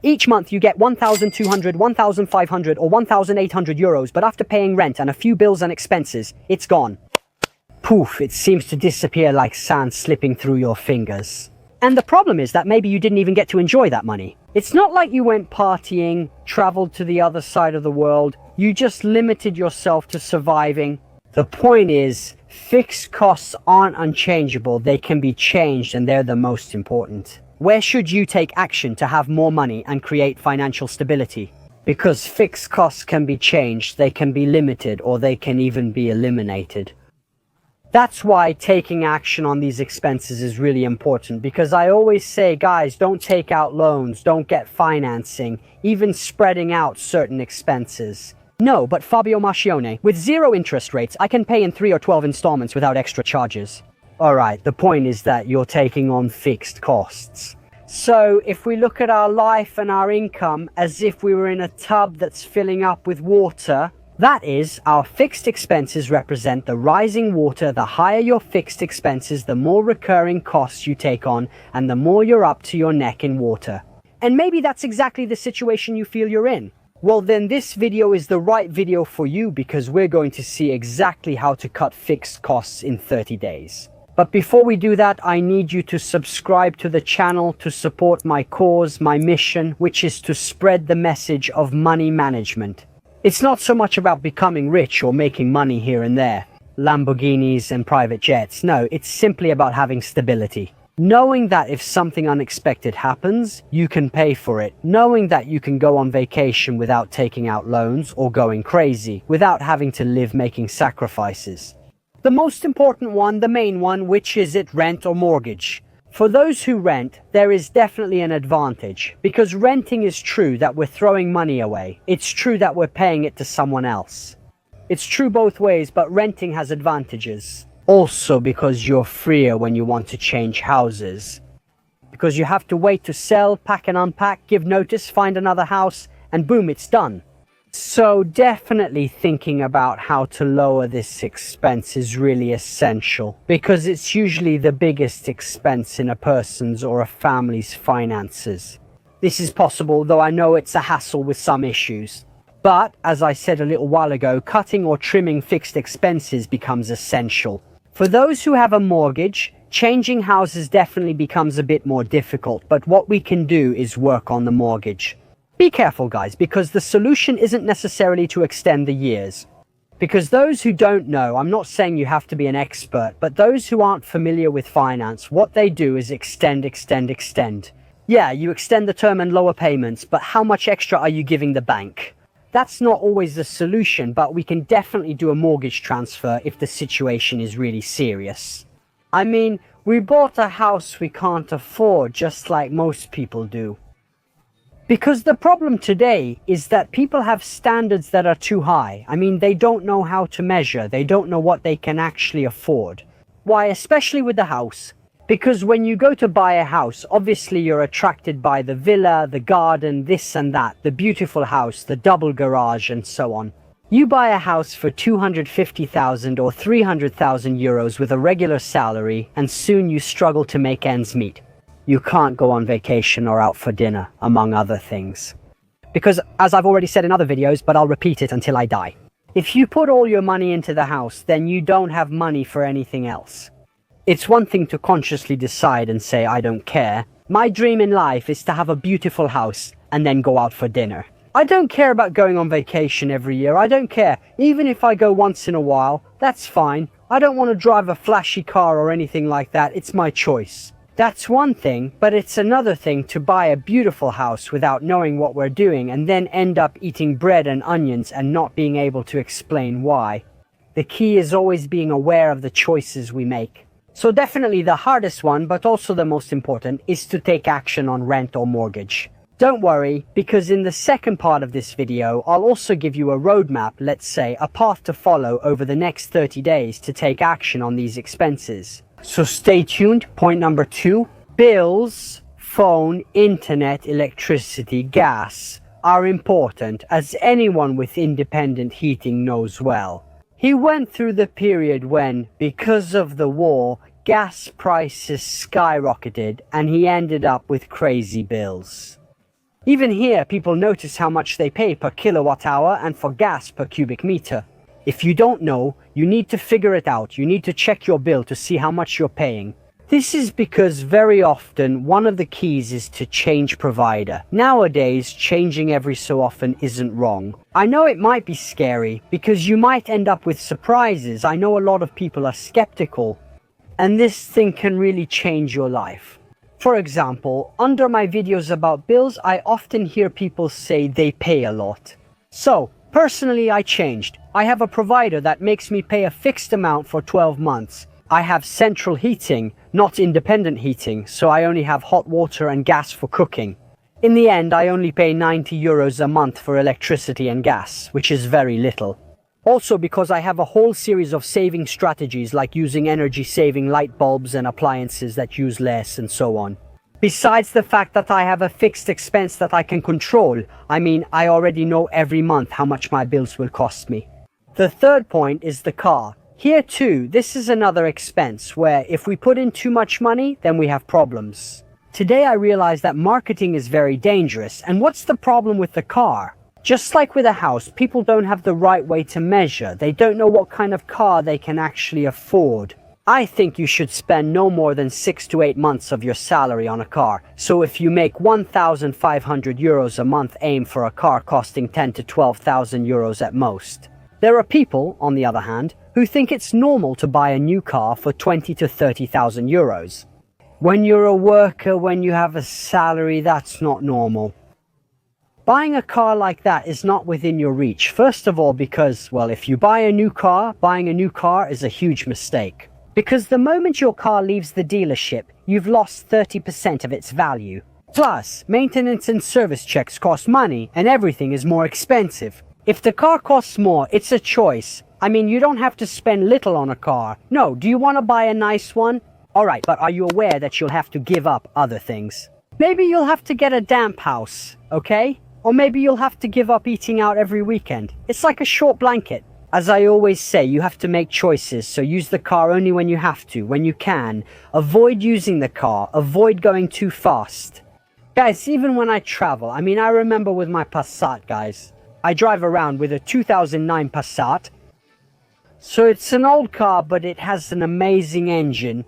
Each month you get 1,200, 1,500 or 1,800 euros, but after paying rent and a few bills and expenses, it's gone. Poof, it seems to disappear like sand slipping through your fingers. And the problem is that maybe you didn't even get to enjoy that money. It's not like you went partying, traveled to the other side of the world. You just limited yourself to surviving. The point is, fixed costs aren't unchangeable. They can be changed, and they're the most important. Where should you take action to have more money and create financial stability? Because fixed costs can be changed, they can be limited, or they can even be eliminated. That's why taking action on these expenses is really important, because I always say, guys, don't take out loans, don't get financing, even spreading out certain expenses. No, but Fabio Marchione, with 0 interest rates, I can pay in 3 or 12 installments without extra charges. Alright, the point is that you're taking on fixed costs. So if we look at our life and our income as if we were in a tub that's filling up with water, that is, our fixed expenses represent the rising water. The higher your fixed expenses, the more recurring costs you take on, and the more you're up to your neck in water. And maybe that's exactly the situation you feel you're in. Well, then this video is the right video for you, because we're going to see exactly how to cut fixed costs in 30 days. But before we do that, I need you to subscribe to the channel to support my cause, my mission, which is to spread the message of money management. It's not so much about becoming rich or making money here and there, Lamborghinis and private jets. No, it's simply about having stability. Knowing that if something unexpected happens, you can pay for it. Knowing that you can go on vacation without taking out loans or going crazy, without having to live making sacrifices. The most important one, the main one, which is it, rent or mortgage? For those who rent, there is definitely an advantage, because renting is true that we're throwing money away. It's true that we're paying it to someone else. It's true both ways, but renting has advantages. Also because you're freer when you want to change houses. Because you have to wait to sell, pack and unpack, give notice, find another house, and boom, it's done. So definitely thinking about how to lower this expense is really essential, because it's usually the biggest expense in a person's or a family's finances. This is possible, though I know it's a hassle with some issues. But, as I said a little while ago, cutting or trimming fixed expenses becomes essential. For those who have a mortgage, changing houses definitely becomes a bit more difficult, but what we can do is work on the mortgage. Be careful, guys, because the solution isn't necessarily to extend the years. Because those who don't know, I'm not saying you have to be an expert, but those who aren't familiar with finance, what they do is extend. Yeah, you extend the term and lower payments, but how much extra are you giving the bank? That's not always the solution, but we can definitely do a mortgage transfer if the situation is really serious. I mean, we bought a house we can't afford, just like most people do. Because the problem today is that people have standards that are too high. I mean, they don't know how to measure. They don't know what they can actually afford. Why, especially with the house? Because when you go to buy a house, obviously you're attracted by the villa, the garden, this and that, the beautiful house, the double garage, and so on. You buy a house for 250,000 or 300,000 euros with a regular salary, and soon you struggle to make ends meet. You can't go on vacation or out for dinner, among other things. Because, as I've already said in other videos, but I'll repeat it until I die, if you put all your money into the house, then you don't have money for anything else. It's one thing to consciously decide and say, I don't care. My dream in life is to have a beautiful house and then go out for dinner. I don't care about going on vacation every year. I don't care. Even if I go once in a while, that's fine. I don't want to drive a flashy car or anything like that. It's my choice. That's one thing, but it's another thing to buy a beautiful house without knowing what we're doing and then end up eating bread and onions and not being able to explain why. The key is always being aware of the choices we make. So definitely the hardest one, but also the most important, is to take action on rent or mortgage. Don't worry, because in the second part of this video, I'll also give you a roadmap, let's say, a path to follow over the next 30 days to take action on these expenses. So stay tuned. Point number 2, bills, phone, internet, electricity, gas are important, as anyone with independent heating knows well. He went through the period when, because of the war, gas prices skyrocketed and he ended up with crazy bills. Even here, people notice how much they pay per kilowatt hour and for gas per cubic meter. If you don't know, you need to figure it out. You need to check your bill to see how much you're paying. This is because very often one of the keys is to change provider. Nowadays, changing every so often isn't wrong. I know it might be scary because you might end up with surprises. I know a lot of people are skeptical, and this thing can really change your life. For example, under my videos about bills, I often hear people say they pay a lot. So, personally, I changed. I have a provider that makes me pay a fixed amount for 12 months. I have central heating, not independent heating, so I only have hot water and gas for cooking. In the end, I only pay 90 euros a month for electricity and gas, which is very little. Also, because I have a whole series of saving strategies like using energy-saving light bulbs and appliances that use less and so on. Besides the fact that I have a fixed expense that I can control, I already know every month how much my bills will cost me. The third point is the car. Here too, this is another expense where if we put in too much money, then we have problems. Today I realize that marketing is very dangerous, and what's the problem with the car? Just like with a house, people don't have the right way to measure. They don't know what kind of car they can actually afford. I think you should spend no more than 6 to 8 months of your salary on a car. So if you make 1,500 euros a month, aim for a car costing 10 to 12,000 euros at most. There are people, on the other hand, who think it's normal to buy a new car for 20 to 30,000 euros. When you're a worker, when you have a salary, that's not normal. Buying a car like that is not within your reach. First of all, because, well, if you buy a new car, buying a new car is a huge mistake. Because the moment your car leaves the dealership, you've lost 30% of its value. Plus, maintenance and service checks cost money, and everything is more expensive. If the car costs more, it's a choice. You don't have to spend little on a car. No, do you want to buy a nice one? Alright, but are you aware that you'll have to give up other things? Maybe you'll have to get a damp house, okay? Or maybe you'll have to give up eating out every weekend. It's like a short blanket. As I always say, you have to make choices, so use the car only when you have to, when you can. Avoid using the car, avoid going too fast. Guys, even when I travel, I remember with my Passat, guys. I drive around with a 2009 Passat. So it's an old car, but it has an amazing engine.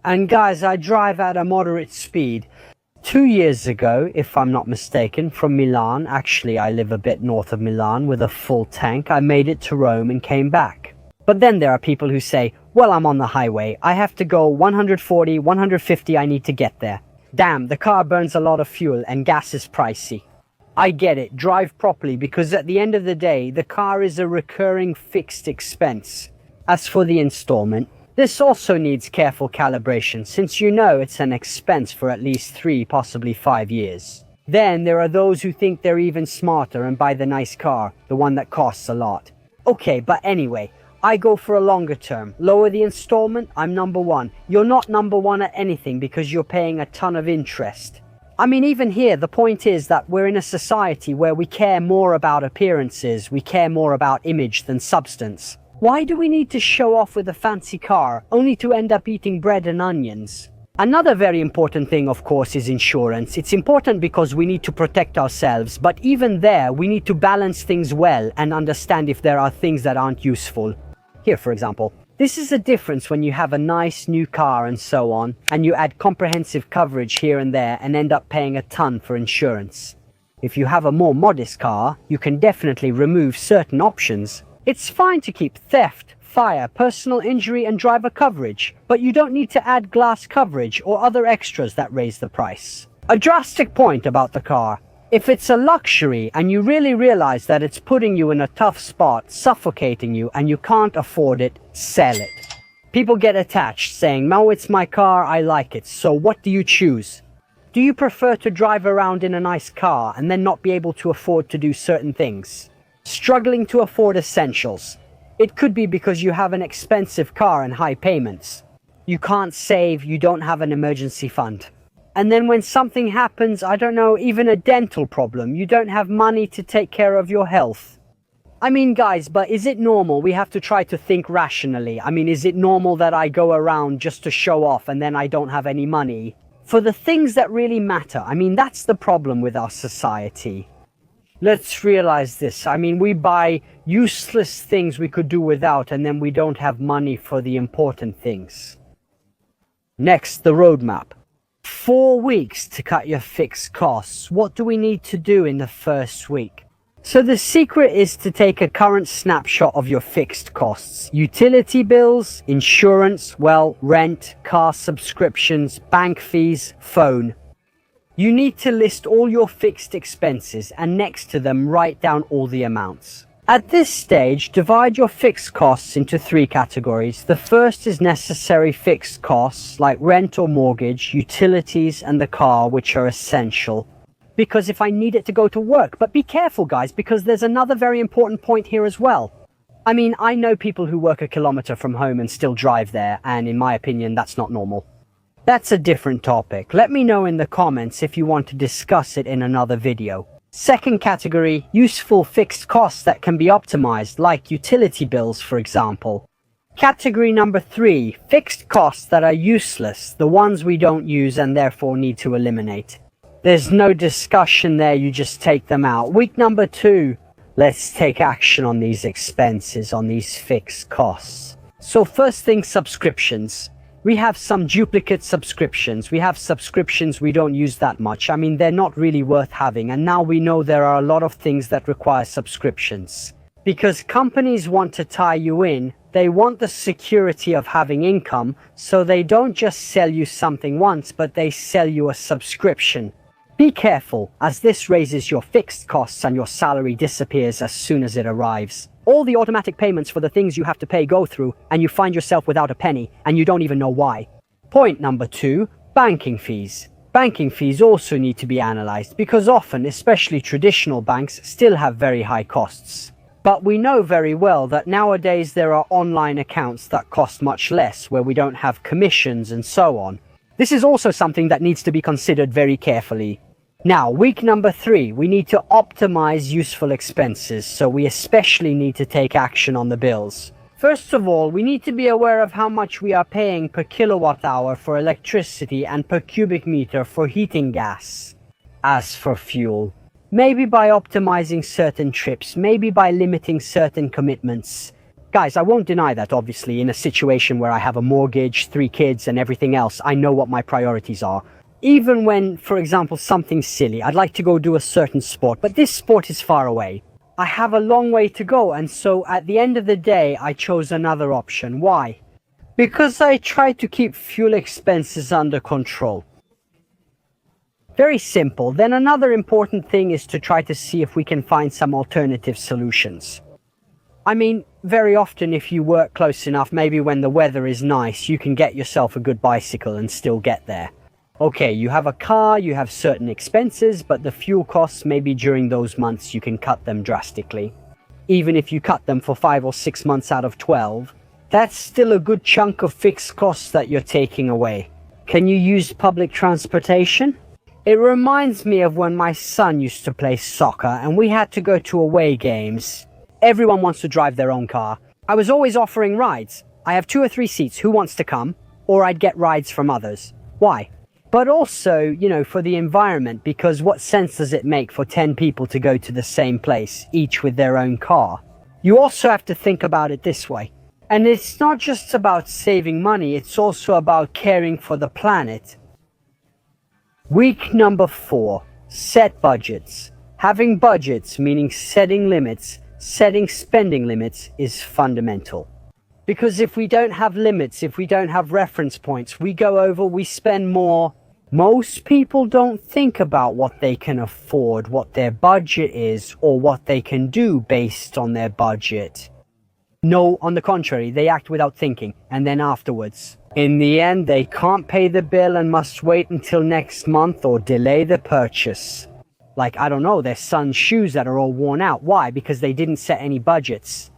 And guys, I drive at a moderate speed. 2 years ago, if I'm not mistaken, from Milan, actually I live a bit north of Milan, with a full tank, I made it to Rome and came back. But then there are people who say, well, I'm on the highway, I have to go 140, 150, I need to get there. Damn, the car burns a lot of fuel and gas is pricey. I get it, drive properly, because at the end of the day, the car is a recurring fixed expense. As for the installment, this also needs careful calibration, since you know it's an expense for at least 3, possibly 5 years. Then there are those who think they're even smarter and buy the nice car, the one that costs a lot. Okay, but anyway, I go for a longer term. Lower the installment, I'm number one. You're not number one at anything because you're paying a ton of interest. Even here, the point is that we're in a society where we care more about appearances, we care more about image than substance. Why do we need to show off with a fancy car, only to end up eating bread and onions? Another very important thing, of course, is insurance. It's important because we need to protect ourselves, but even there, we need to balance things well and understand if there are things that aren't useful. Here, for example. This is a difference when you have a nice new car and so on, and you add comprehensive coverage here and there and end up paying a ton for insurance. If you have a more modest car, you can definitely remove certain options. It's fine to keep theft, fire, personal injury and driver coverage, but you don't need to add glass coverage or other extras that raise the price. A drastic point about the car. If it's a luxury and you really realize that it's putting you in a tough spot, suffocating you, and you can't afford it, sell it. People get attached saying, "No, it's my car, I like it." So what do you choose? Do you prefer to drive around in a nice car and then not be able to afford to do certain things? Struggling to afford essentials. It could be because you have an expensive car and high payments. You can't save, you don't have an emergency fund. And then when something happens, I don't know, even a dental problem, you don't have money to take care of your health. Guys, but is it normal? We have to try to think rationally. Is it normal that I go around just to show off and then I don't have any money? for the things that really matter. I mean, that's the problem with our society. Let's realize this. I mean, we buy useless things we could do without, and then we don't have money for the important things. Next, the roadmap. 4 weeks to cut your fixed costs. What do we need to do in the first week? So the secret is to take a current snapshot of your fixed costs. Utility bills, insurance, well, rent, car subscriptions, bank fees, phone. You need to list all your fixed expenses and next to them write down all the amounts. At this stage, divide your fixed costs into 3 categories. The first is necessary fixed costs like rent or mortgage, utilities, and the car, which are essential. Because if I need it to go to work. But be careful, guys, because there's another very important point here as well. I mean, I know people who work a kilometer from home and still drive there, and in my opinion, that's not normal. That's a different topic. Let me know in the comments if you want to discuss it in another video. Second category, useful fixed costs that can be optimized, like utility bills, for example. Category number 3, fixed costs that are useless, the ones we don't use and therefore need to eliminate. There's no discussion there, you just take them out. Week number 2, let's take action on these expenses, on these fixed costs. So first thing, subscriptions. We have some duplicate subscriptions. We have subscriptions we don't use that much. I mean, they're not really worth having. And now we know there are a lot of things that require subscriptions. Because companies want to tie you in, they want the security of having income, so they don't just sell you something once, but they sell you a subscription. Be careful, as this raises your fixed costs and your salary disappears as soon as it arrives. All the automatic payments for the things you have to pay go through, and you find yourself without a penny, and you don't even know why. Point number 2, banking fees. Banking fees also need to be analyzed, because often, especially traditional banks, still have very high costs. But we know very well that nowadays there are online accounts that cost much less, where we don't have commissions and so on. This is also something that needs to be considered very carefully. Now, week number 3, we need to optimize useful expenses, so we especially need to take action on the bills. First of all, we need to be aware of how much we are paying per kilowatt hour for electricity and per cubic meter for heating gas. As for fuel, maybe by optimizing certain trips, maybe by limiting certain commitments. Guys, I won't deny that, obviously, in a situation where I have a mortgage, 3 kids, and everything else, I know what my priorities are. Even when, for example, something silly, I'd like to go do a certain sport, but this sport is far away. I have a long way to go, and so at the end of the day, I chose another option. Why? Because I try to keep fuel expenses under control. Very simple. Then another important thing is to try to see if we can find some alternative solutions. I mean, very often if you work close enough, maybe when the weather is nice, you can get yourself a good bicycle and still get there. Okay, you have a car, you have certain expenses, but the fuel costs, maybe during those months you can cut them drastically. Even if you cut them for 5 or 6 months out of 12, that's still a good chunk of fixed costs that you're taking away. Can you use public transportation? It reminds me of when my son used to play soccer and we had to go to away games. Everyone wants to drive their own car. I was always offering rides. I have 2 or 3 seats, who wants to come? Or I'd get rides from others. Why? But also, you know, for the environment, because what sense does it make for 10 people to go to the same place, each with their own car? You also have to think about it this way. And it's not just about saving money, it's also about caring for the planet. Week number 4, set budgets. Having budgets, meaning setting limits, setting spending limits, is fundamental. Because if we don't have limits, if we don't have reference points, we go over, we spend more. Most people don't think about what they can afford, what their budget is, or what they can do based on their budget. No, on the contrary, they act without thinking, and then afterwards, in the end, they can't pay the bill and must wait until next month or delay the purchase. Like, I don't know, their son's shoes that are all worn out. Why? Because they didn't set any budgets.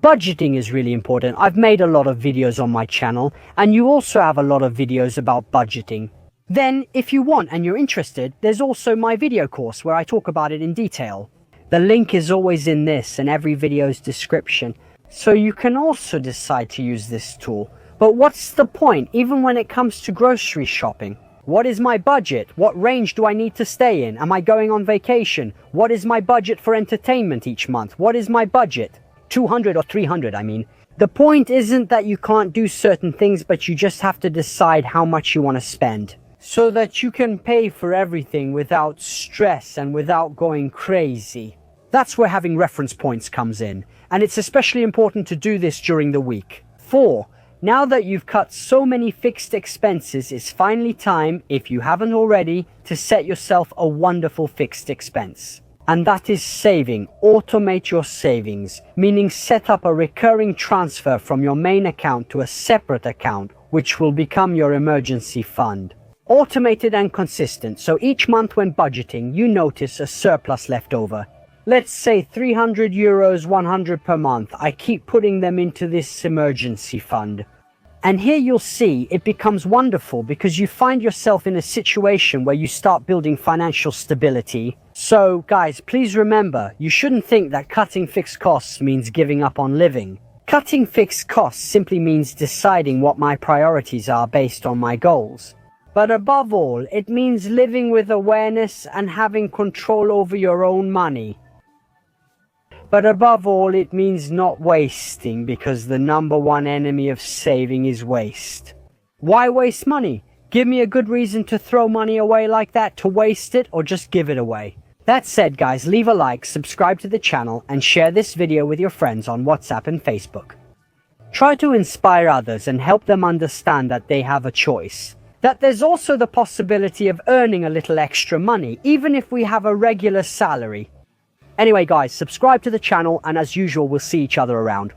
Budgeting is really important. I've made a lot of videos on my channel, and you also have a lot of videos about budgeting. Then, if you want and you're interested, there's also my video course where I talk about it in detail. The link is always in this and every video's description, so you can also decide to use this tool. But what's the point, even when it comes to grocery shopping? What is my budget? What range do I need to stay in? Am I going on vacation? What is my budget for entertainment each month? What is my budget? 200 or 300, I mean. The point isn't that you can't do certain things, but you just have to decide how much you want to spend, so that you can pay for everything without stress and without going crazy. That's where having reference points comes in, and it's especially important to do this during the week. 4. Now that you've cut so many fixed expenses, it's finally time, if you haven't already, to set yourself a wonderful fixed expense. And that is saving. Automate your savings, meaning set up a recurring transfer from your main account to a separate account, which will become your emergency fund. Automated and consistent, so each month when budgeting, you notice a surplus left over. Let's say 300 euros, 100 per month. I keep putting them into this emergency fund. And here you'll see it becomes wonderful because you find yourself in a situation where you start building financial stability. So guys, please remember, you shouldn't think that cutting fixed costs means giving up on living. Cutting fixed costs simply means deciding what my priorities are based on my goals. But above all, it means living with awareness and having control over your own money. But above all, it means not wasting, because the number one enemy of saving is waste. Why waste money? Give me a good reason to throw money away like that, to waste it, or just give it away. That said, guys, leave a like, subscribe to the channel, and share this video with your friends on WhatsApp and Facebook. Try to inspire others and help them understand that they have a choice. That there's also the possibility of earning a little extra money, even if we have a regular salary. Anyway guys, subscribe to the channel, and as usual, we'll see each other around.